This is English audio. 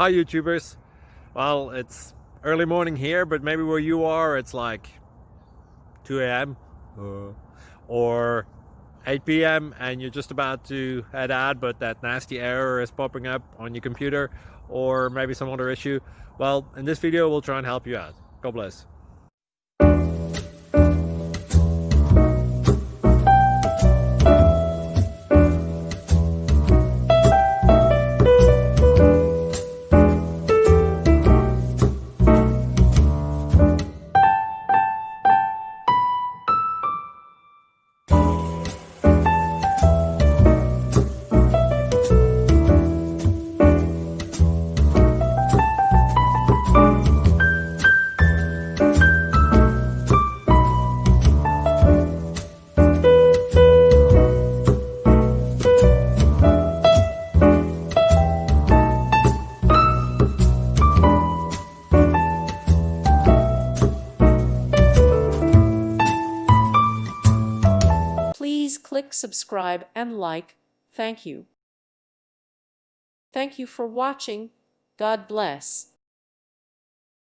Hi YouTubers. Well, it's early morning here, but maybe where you are it's like 2 a.m. Or 8 p.m. and you're just about to head out, but that nasty error is popping up on your computer, or maybe some other issue. Well, in this video we'll try and help you out. God bless. Please click subscribe and like. Thank you. Thank you for watching. God bless.